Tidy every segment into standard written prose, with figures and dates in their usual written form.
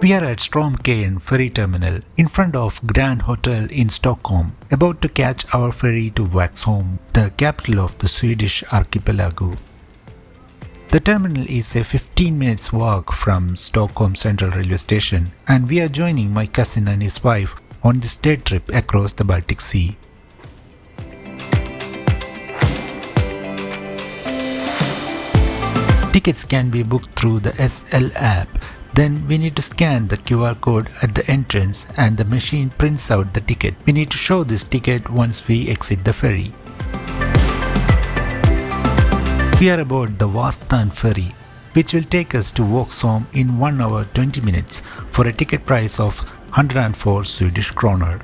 We are at Ferry Terminal in front of Grand Hotel in Stockholm, about to catch our ferry to Vaxholm, the capital of the Swedish Archipelago. The terminal is a 15 minutes walk from Stockholm Central Railway Station, and we are joining my cousin and his wife on this day trip across the Baltic Sea. Tickets can be booked through the SL app. Then we need to scan the QR code at the entrance and the machine prints out the ticket. We need to show this ticket once we exit the ferry. We are aboard the Vastan ferry, which will take us to Vaxholm in 1 hour 20 minutes for a ticket price of 104 Swedish kronor.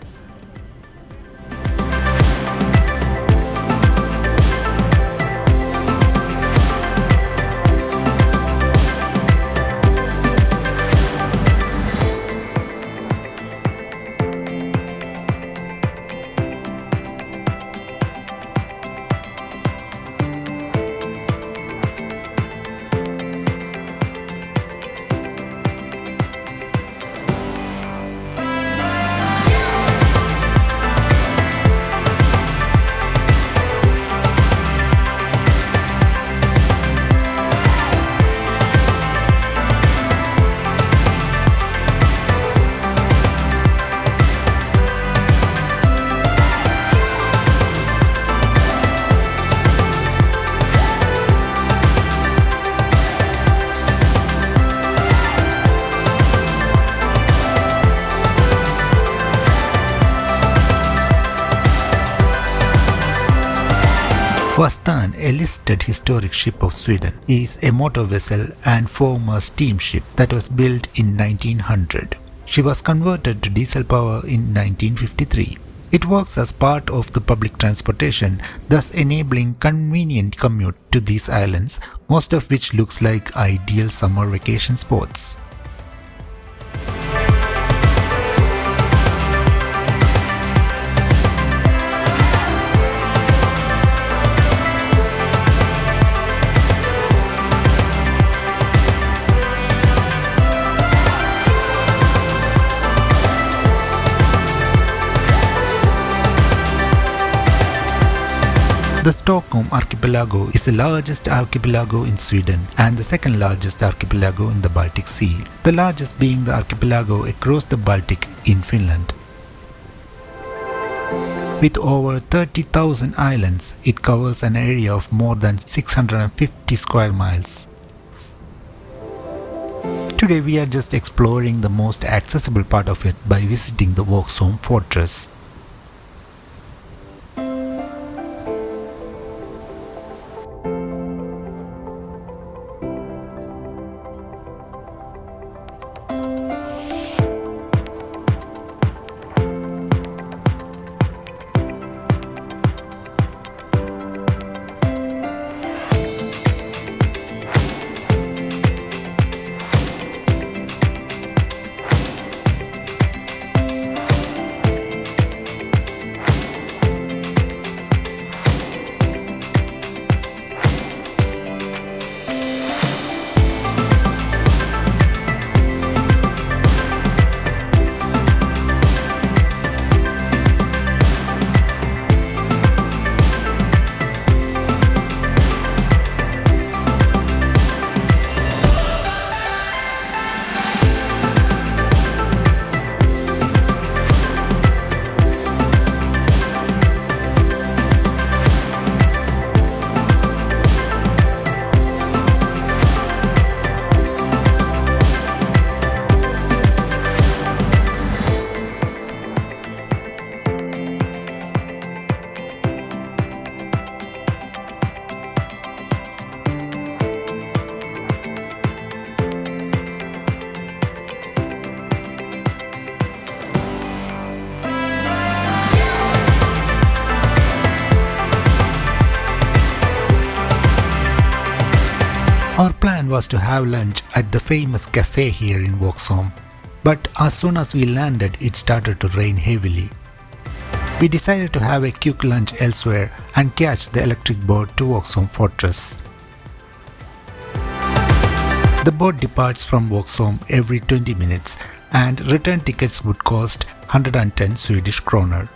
Vastan, a listed historic ship of Sweden, is a motor vessel and former steamship that was built in 1900. She was converted to diesel power in 1953. It works as part of the public transportation, thus enabling convenient commute to these islands, most of which looks like ideal summer vacation spots. The Stockholm Archipelago is the largest archipelago in Sweden and the second largest archipelago in the Baltic Sea, the largest being the archipelago across the Baltic in Finland. With over 30,000 islands, it covers an area of more than 650 square miles. Today we are just exploring the most accessible part of it by visiting the Vaxholm Fortress. Our plan was to have lunch at the famous cafe here in Vaxholm, but as soon as we landed it started to rain heavily. We decided to have a quick lunch elsewhere and catch the electric boat to Vaxholm Fortress. The boat departs from Vaxholm every 20 minutes and return tickets would cost 110 Swedish kronor.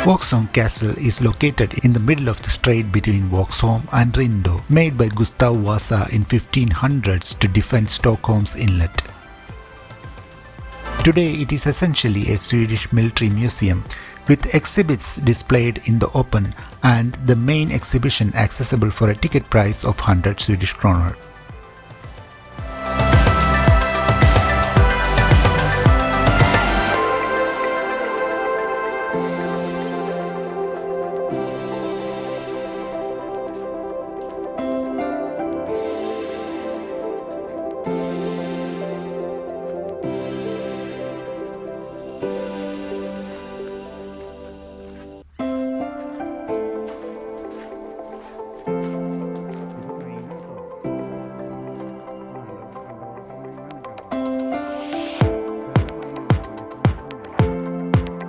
Vaxholm Castle is located in the middle of the strait between Vaxholm and Rindo, made by Gustav Vasa in 1500s to defend Stockholm's inlet. Today it is essentially a Swedish military museum with exhibits displayed in the open and the main exhibition accessible for a ticket price of 100 Swedish kronor.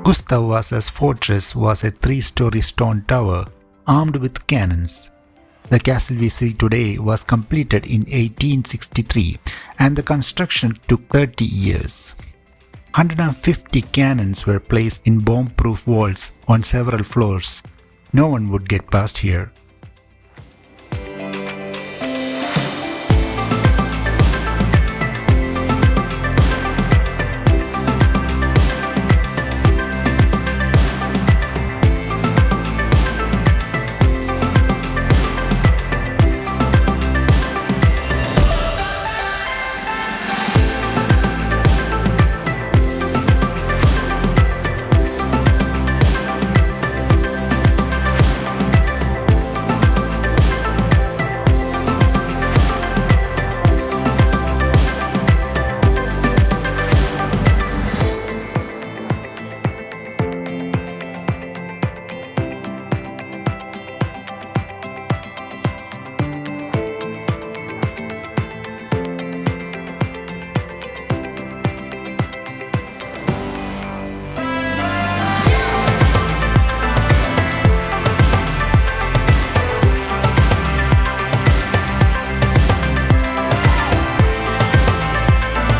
Gustav Vasa's fortress was a 3-story stone tower armed with cannons. The castle we see today was completed in 1863 and the construction took 30 years. 150 cannons were placed in bomb-proof vaults on several floors. No one would get past here.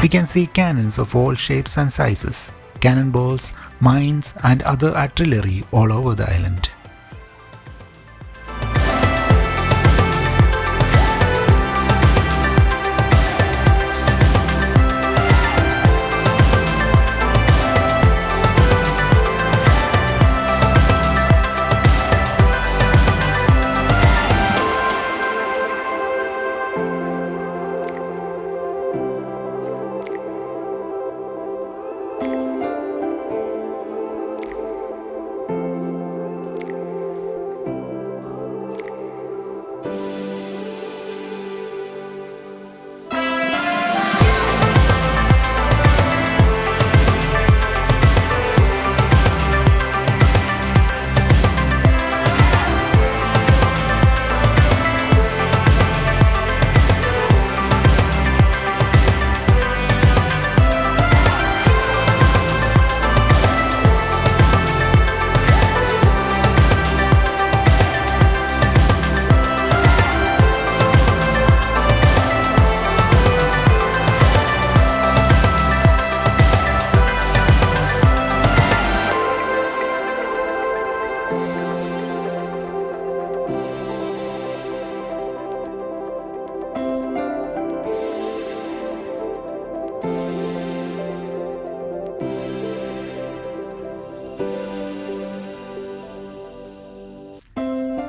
We can see cannons of all shapes and sizes, cannonballs, mines and other artillery all over the island.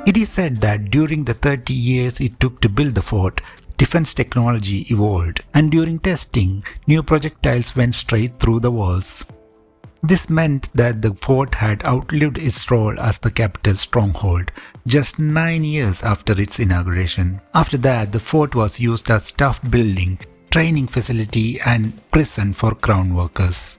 It is said that during the 30 years it took to build the fort, defense technology evolved, and during testing, new projectiles went straight through the walls. This meant that the fort had outlived its role as the capital's stronghold, just 9 years after its inauguration. After that, the fort was used as staff building, training facility and prison for crown workers.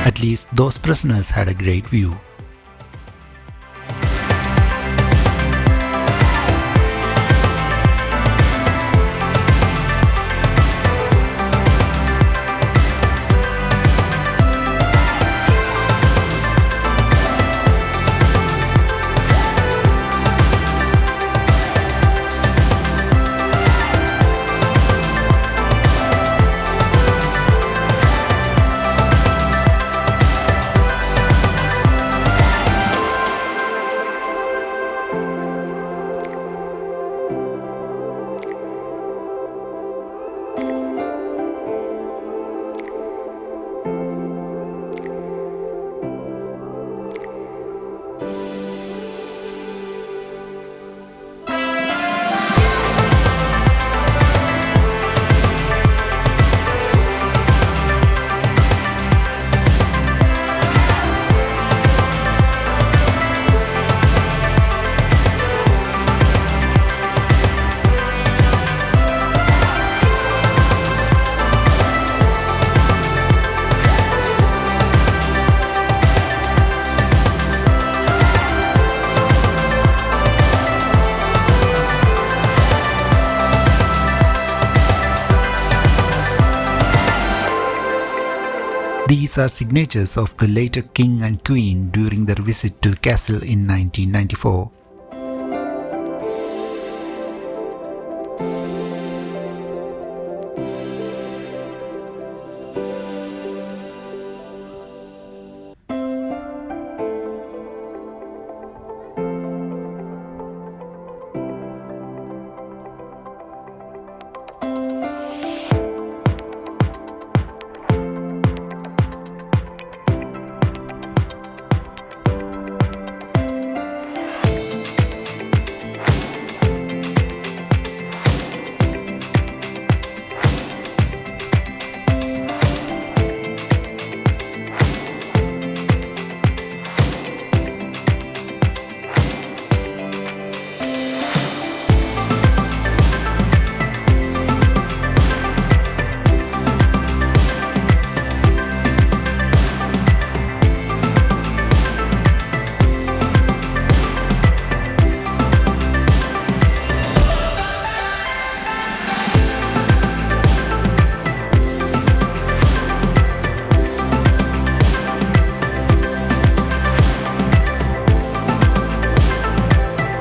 At least those prisoners had a great view. These are signatures of the later king and queen during their visit to the castle in 1994.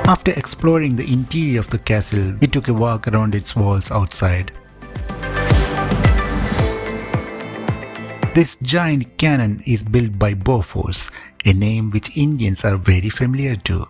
After exploring the interior of the castle, we took a walk around its walls outside. This giant cannon is built by Bofors, a name which Indians are very familiar to.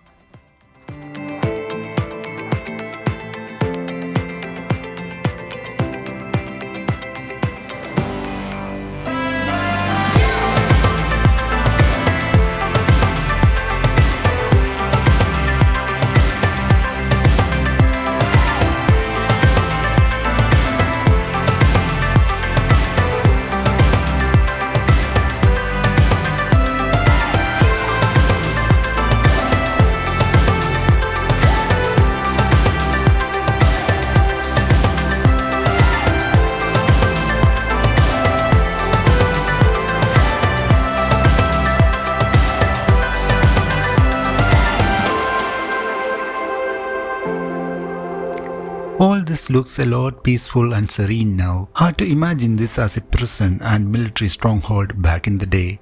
This looks a lot peaceful and serene now. Hard to imagine this as a prison and military stronghold back in the day.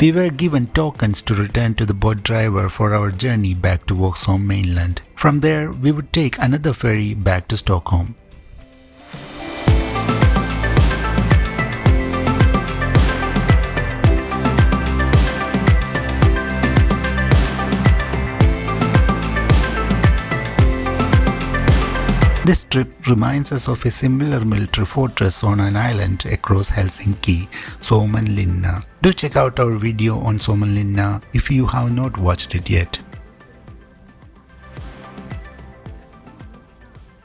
We were given tokens to return to the boat driver for our journey back to Vaxholm mainland. From there, we would take another ferry back to Stockholm. This trip reminds us of a similar military fortress on an island across Helsinki, Suomenlinna. Do check out our video on Suomenlinna if you have not watched it yet.